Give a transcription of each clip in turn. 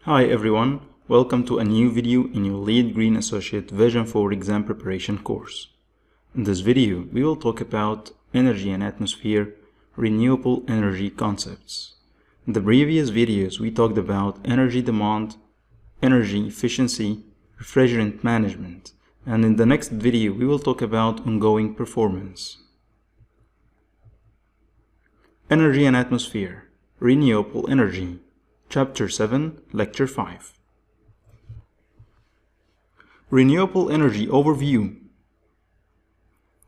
Hi everyone, welcome to a new video in your LEED Green Associate Vision 4 exam preparation course. In this video, we will talk about energy and atmosphere, renewable energy concepts. In the previous videos, we talked about energy demand, energy efficiency, refrigerant management, and in the next video, we will talk about ongoing performance. Energy and atmosphere, renewable energy. Chapter 7, Lecture 5. Renewable energy overview.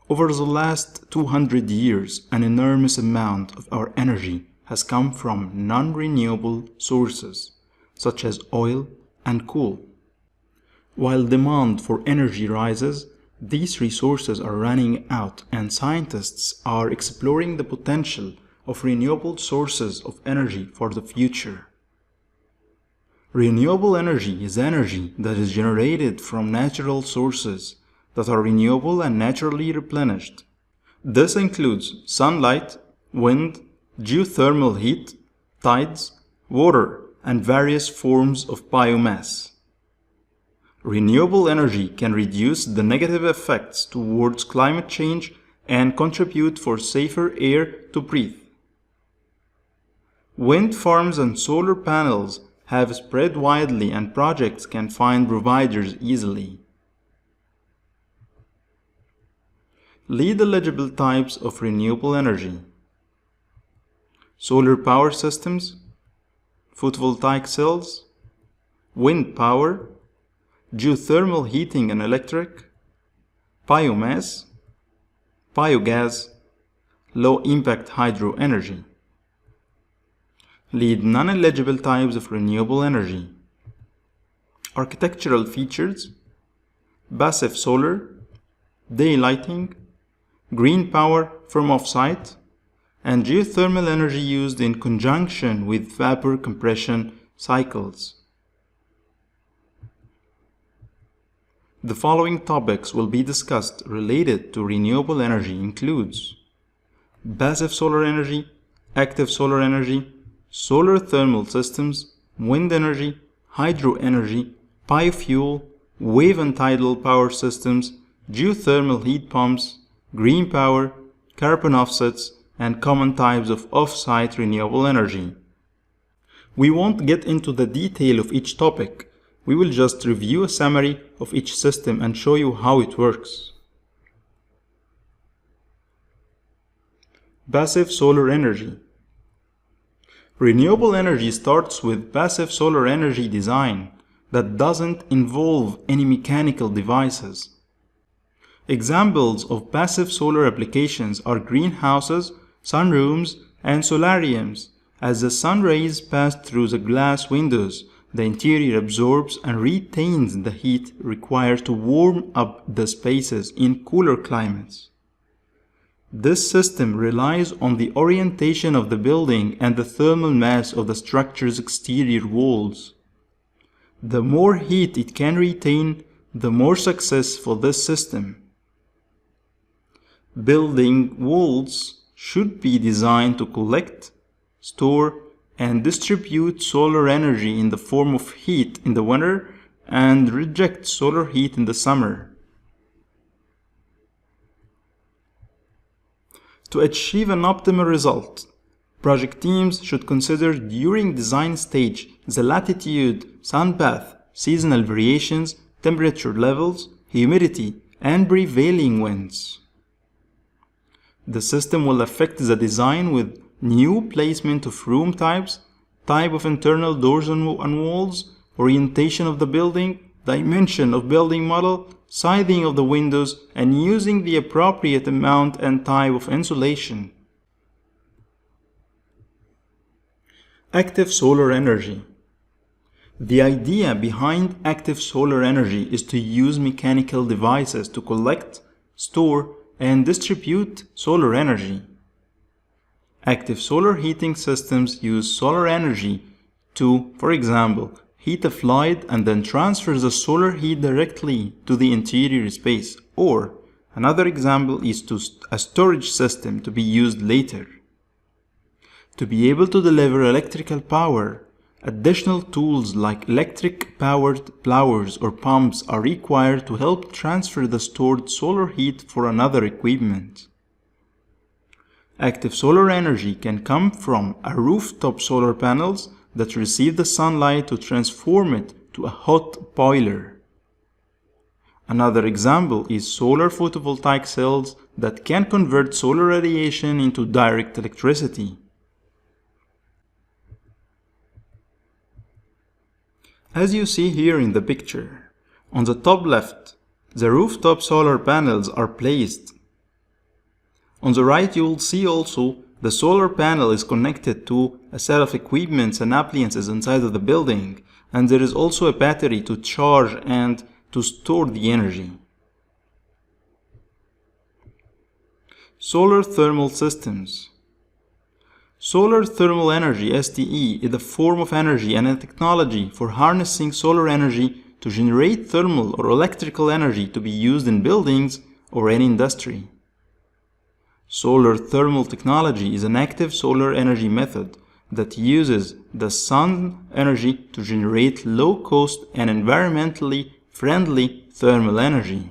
Over the last 200 years, an enormous amount of our energy has come from non-renewable sources, such as oil and coal. While demand for energy rises, these resources are running out, and scientists are exploring the potential of renewable sources of energy for the future. Renewable energy is energy that is generated from natural sources that are renewable and naturally replenished. This includes sunlight, wind, geothermal heat, tides, water, and various forms of biomass. Renewable energy can reduce the negative effects towards climate change and contribute for safer air to breathe. Wind farms and solar panels have spread widely, and projects can find providers easily. LEED-eligible types of renewable energy: solar power systems, photovoltaic cells, wind power, geothermal heating and electric, biomass, biogas, low-impact hydro energy. LEED non-eligible types of renewable energy: architectural features, passive solar, daylighting, green power from off-site, and geothermal energy used in conjunction with vapor compression cycles. The following topics will be discussed related to renewable energy includes passive solar energy, active solar energy, solar thermal systems, wind energy, hydro energy, biofuel, wave and tidal power systems, geothermal heat pumps, green power, carbon offsets, and common types of off-site renewable energy. We won't get into the detail of each topic. We will just review a summary of each system and show you how it works. Passive solar energy. Renewable energy starts with passive solar energy design that doesn't involve any mechanical devices. Examples of passive solar applications are greenhouses, sunrooms, and solariums. As the sun rays pass through the glass windows, the interior absorbs and retains the heat required to warm up the spaces in cooler climates. This system relies on the orientation of the building and the thermal mass of the structure's exterior walls. The more heat it can retain, the more successful this system. Building walls should be designed to collect, store, and distribute solar energy in the form of heat in the winter and reject solar heat in the summer. To achieve an optimal result, project teams should consider during design stage the latitude, sun path, seasonal variations, temperature levels, humidity, and prevailing winds. The system will affect the design with new placement of room types, type of internal doors and walls, orientation of the building, dimension of building model, sizing of the windows, and using the appropriate amount and type of insulation. Active solar energy. The idea behind active solar energy is to use mechanical devices to collect, store, and distribute solar energy. Active solar heating systems use solar energy to, for example, heat a flight and then transfer the solar heat directly to the interior space, or another example is a storage system to be used later. To be able to deliver electrical power, Additional tools like electric-powered blowers or pumps are required to help transfer the stored solar heat for another equipment. Active solar energy can come from a rooftop solar panels that receive the sunlight to transform it to a hot boiler. Another example is solar photovoltaic cells that can convert solar radiation into direct electricity. As you see here in the picture, on the top left, the rooftop solar panels are placed. On the right, you will see also the solar panel is connected to a set of equipments and appliances inside of the building, and there is also a battery to charge and to store the energy. Solar thermal systems. Solar thermal energy (STE) is a form of energy and a technology for harnessing solar energy to generate thermal or electrical energy to be used in buildings or any industry. Solar thermal technology is an active solar energy method that uses the sun energy to generate low-cost and environmentally friendly thermal energy.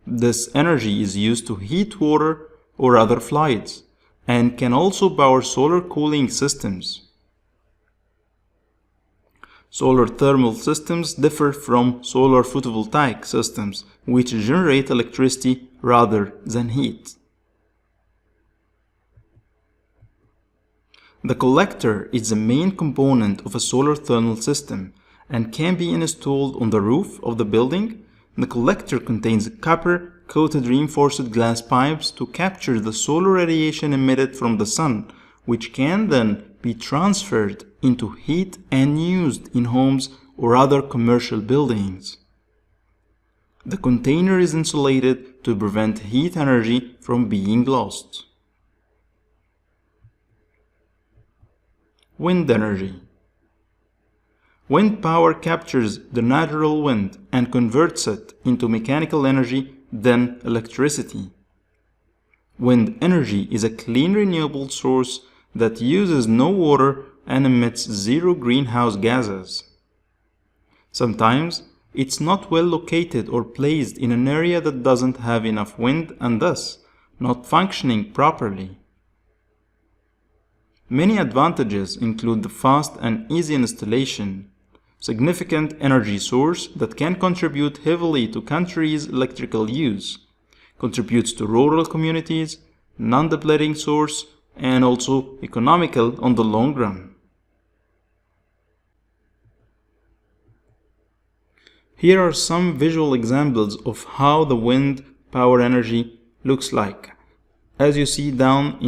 This energy is used to heat water or other fluids and can also power solar cooling systems. Solar thermal systems differ from solar photovoltaic systems, which generate electricity rather than heat. The collector is the main component of a solar thermal system and can be installed on the roof of the building. The collector contains copper-coated reinforced glass pipes to capture the solar radiation emitted from the sun, which can then be transferred into heat and used in homes or other commercial buildings. The container is insulated to prevent heat energy from being lost. Wind energy. Wind power captures the natural wind and converts it into mechanical energy, then electricity. Wind energy is a clean renewable source that uses no water and emits zero greenhouse gases. Sometimes it's not well located or placed in an area that doesn't have enough wind and thus not functioning properly. Many advantages include the fast and easy installation, significant energy source that can contribute heavily to countries' electrical use, contributes to rural communities, non-depleting source, and also economical on the long run. Here are some visual examples of how the wind power energy looks like. As you see down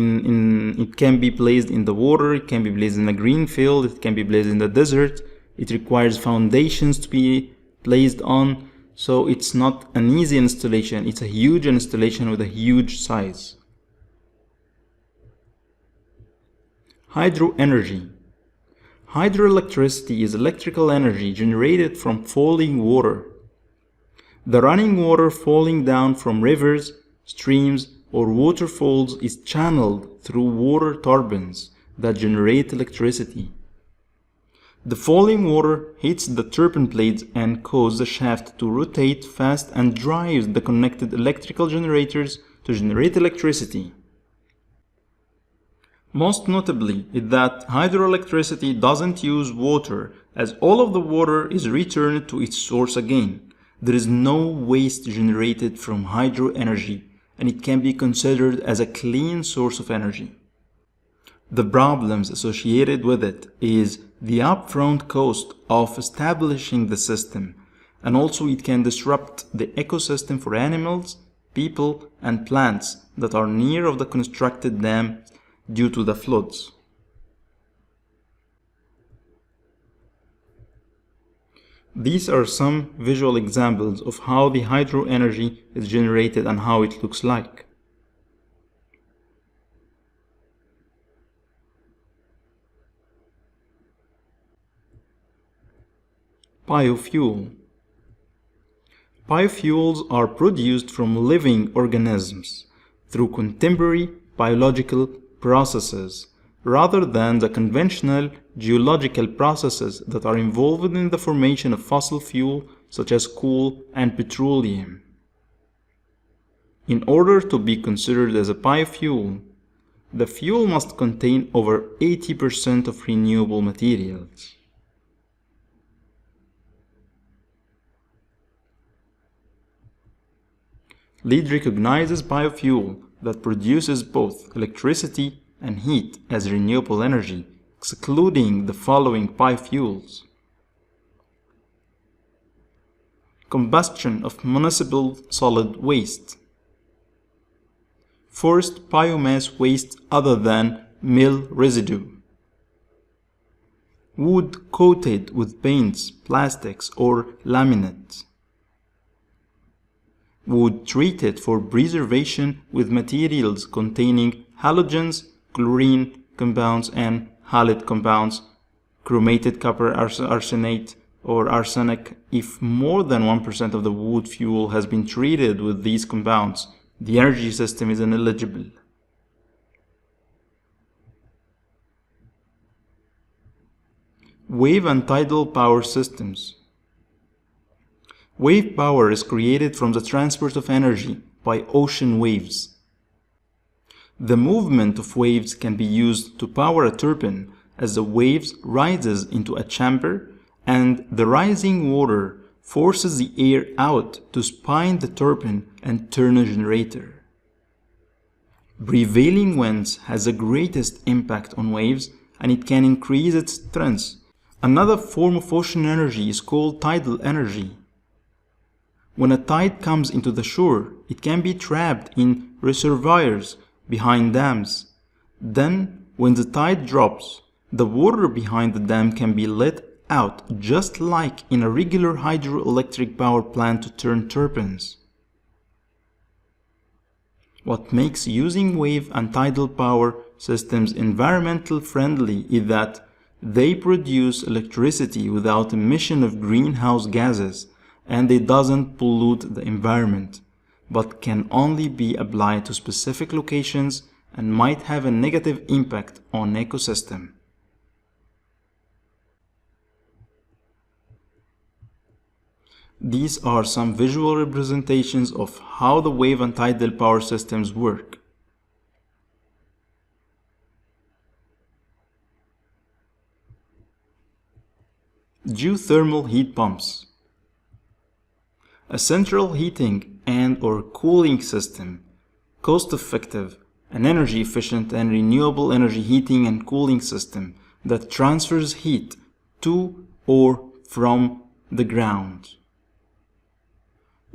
it can be placed in the water, it can be placed in a green field, it can be placed in the desert. It requires foundations to be placed on, so it's not an easy installation, it's a huge installation with a huge size. Hydro energy. Hydroelectricity is electrical energy generated from falling water. The running water falling down from rivers, streams, or waterfalls is channeled through water turbines that generate electricity. The falling water hits the turbine blades and causes the shaft to rotate fast and drives the connected electrical generators to generate electricity. Most notably is that hydroelectricity doesn't use water, as all of the water is returned to its source again. There is no waste generated from hydro energy, and it can be considered as a clean source of energy. The problems associated with it is the upfront cost of establishing the system, and also it can disrupt the ecosystem for animals, people, and plants that are near of the constructed dam due to the floods. These are some visual examples of how the hydro energy is generated and how it looks like. Biofuel. Biofuels are produced from living organisms through contemporary biological processes rather than the conventional geological processes that are involved in the formation of fossil fuel such as coal and petroleum. In order to be considered as a biofuel, the fuel must contain over 80% of renewable materials. LEED recognizes biofuel that produces both electricity and heat as renewable energy, excluding the following biofuels: combustion of municipal solid waste, forest biomass waste other than mill residue, wood coated with paints, plastics, or laminate, wood treated for preservation with materials containing halogens, chlorine compounds, and halide compounds, chromated copper arsenate or arsenic. If more than 1% of the wood fuel has been treated with these compounds, the energy system is ineligible. Wave and tidal power systems. Wave power is created from the transport of energy by ocean waves. The movement of waves can be used to power a turbine as the waves rises into a chamber and the rising water forces the air out to spin the turbine and turn a generator. Prevailing winds has the greatest impact on waves and it can increase its strength. Another form of ocean energy is called tidal energy. When a tide comes into the shore, it can be trapped in reservoirs behind dams. Then, when the tide drops, the water behind the dam can be let out just like in a regular hydroelectric power plant to turn turbines. What makes using wave and tidal power systems environmental friendly is that they produce electricity without emission of greenhouse gases, and it doesn't pollute the environment, but can only be applied to specific locations and might have a negative impact on ecosystem. These are some visual representations of how the wave and tidal power systems work. Geothermal heat pumps. A central heating and/or cooling system, cost-effective, an energy-efficient and renewable energy heating and cooling system that transfers heat to or from the ground.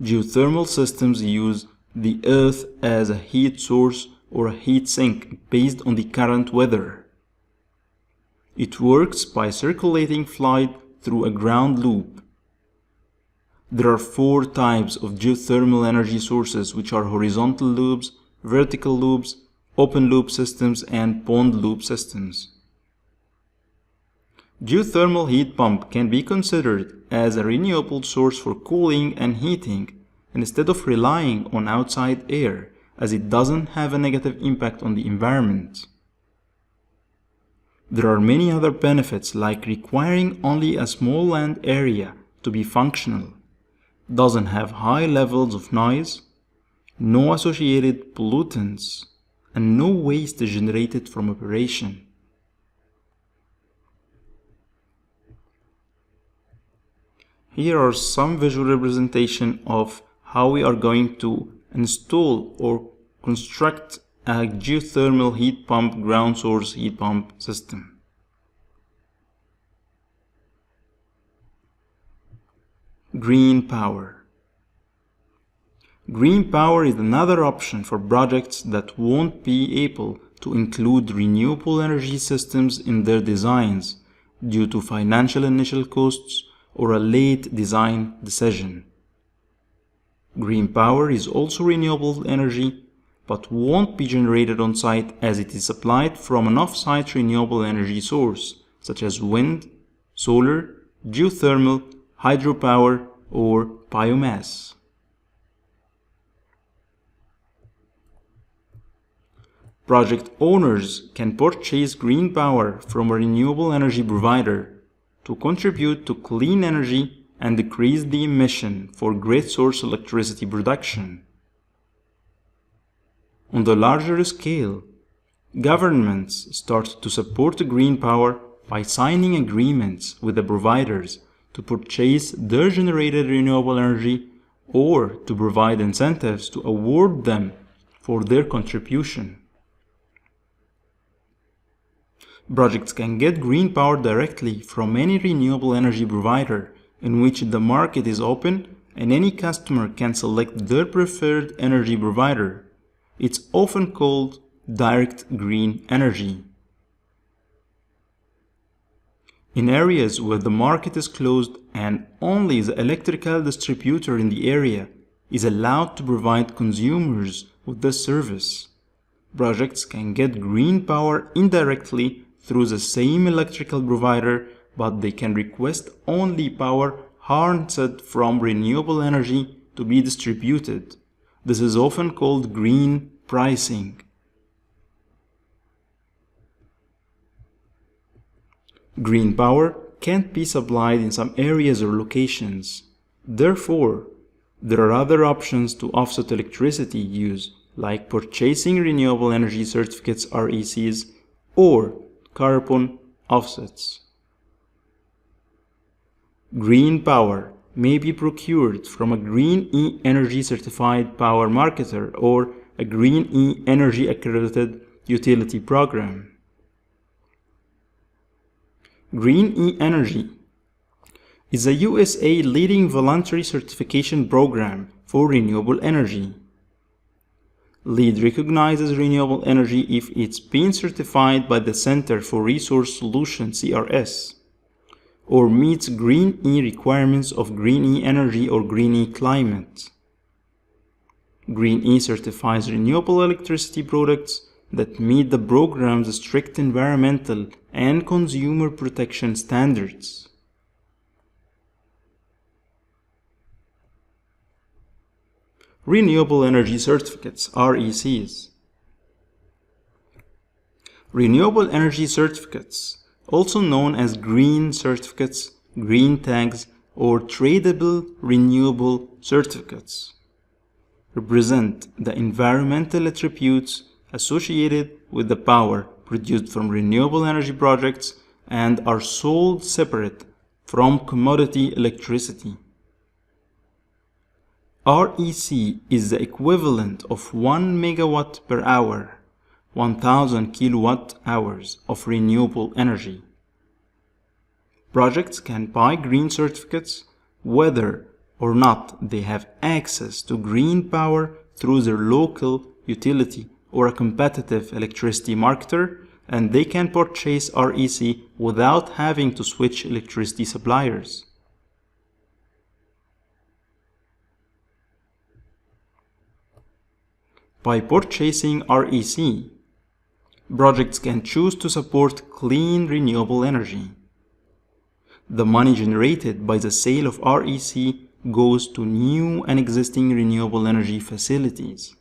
Geothermal systems use the earth as a heat source or a heat sink based on the current weather. It works by circulating fluid through a ground loop. There are 4 types of geothermal energy sources, which are horizontal loops, vertical loops, open loop systems, and pond loop systems. Geothermal heat pump can be considered as a renewable source for cooling and heating instead of relying on outside air, as it doesn't have a negative impact on the environment. There are many other benefits, like requiring only a small land area to be functional, doesn't have high levels of noise, no associated pollutants, and no waste generated from operation. Here are some visual representation of how we are going to install or construct a geothermal heat pump ground source heat pump system. Green power. Green power is another option for projects that won't be able to include renewable energy systems in their designs due to financial initial costs or a late design decision. Green power is also renewable energy, but won't be generated on site as it is supplied from an off-site renewable energy source, such as wind, solar, geothermal, hydropower, or biomass. Project owners can purchase green power from a renewable energy provider to contribute to clean energy and decrease the emission for grid source electricity production. On the larger scale, governments start to support green power by signing agreements with the providers to purchase their generated renewable energy or to provide incentives to award them for their contribution. Projects can get green power directly from any renewable energy provider in which the market is open and any customer can select their preferred energy provider. It's often called direct green energy. In areas where the market is closed and only the electrical distributor in the area is allowed to provide consumers with this service, projects can get green power indirectly through the same electrical provider, but they can request only power harnessed from renewable energy to be distributed. This is often called green pricing. Green power can't be supplied in some areas or locations. Therefore, there are other options to offset electricity use, like purchasing renewable energy certificates (RECs) or carbon offsets. Green power may be procured from a Green E-Energy certified power marketer or a Green E-Energy accredited utility program. Green E-Energy is a USA leading voluntary certification program for renewable energy. LEED recognizes renewable energy if it's been certified by the Center for Resource Solutions (CRS) or meets Green E requirements of Green E Energy or Green E Climate. Green E certifies renewable electricity products that meet the program's strict environmental and consumer protection standards. Renewable Energy Certificates (RECs). Renewable Energy Certificates, also known as green certificates, green tags, or tradable renewable certificates, represent the environmental attributes associated with the power produced from renewable energy projects and are sold separate from commodity electricity. REC is the equivalent of 1 megawatt per hour, 1000 kilowatt hours of renewable energy. Projects can buy green certificates whether or not they have access to green power through their local utility or a competitive electricity marketer, and they can purchase REC without having to switch electricity suppliers. By purchasing REC, projects can choose to support clean renewable energy. The money generated by the sale of REC goes to new and existing renewable energy facilities,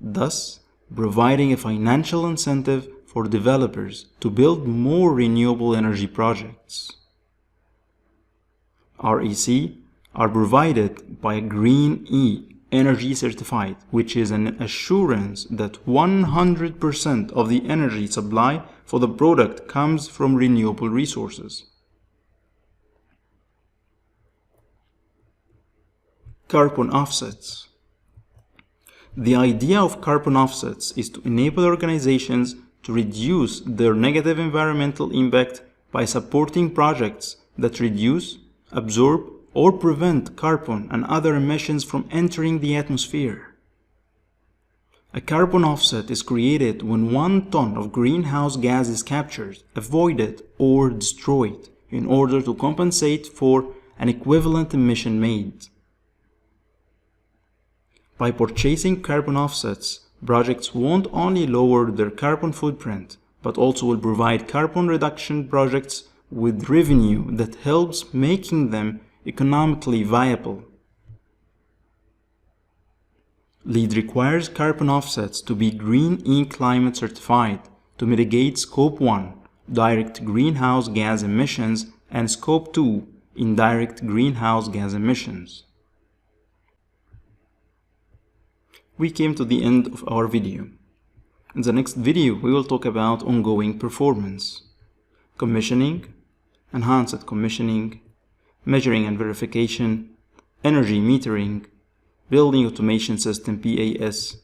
thus providing a financial incentive for developers to build more renewable energy projects. REC are provided by a Green E-Energy certified, which is an assurance that 100% of the energy supply for the product comes from renewable resources. Carbon offsets. The idea of carbon offsets is to enable organizations to reduce their negative environmental impact by supporting projects that reduce, absorb, or prevent carbon and other emissions from entering the atmosphere. A carbon offset is created when 1 ton of greenhouse gas is captured, avoided, or destroyed in order to compensate for an equivalent emission made. By purchasing carbon offsets, projects won't only lower their carbon footprint, but also will provide carbon reduction projects with revenue that helps making them economically viable. LEED requires carbon offsets to be Green E-Climate certified to mitigate Scope 1 direct greenhouse gas emissions and Scope 2 indirect greenhouse gas emissions. We came to the end of our video. In the next video, we will talk about ongoing performance, commissioning, enhanced commissioning, measuring and verification, energy metering, building automation system PAS,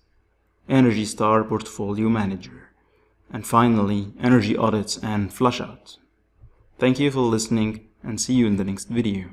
Energy Star Portfolio Manager, and finally, energy audits and flushout. Thank you for listening and see you in the next video.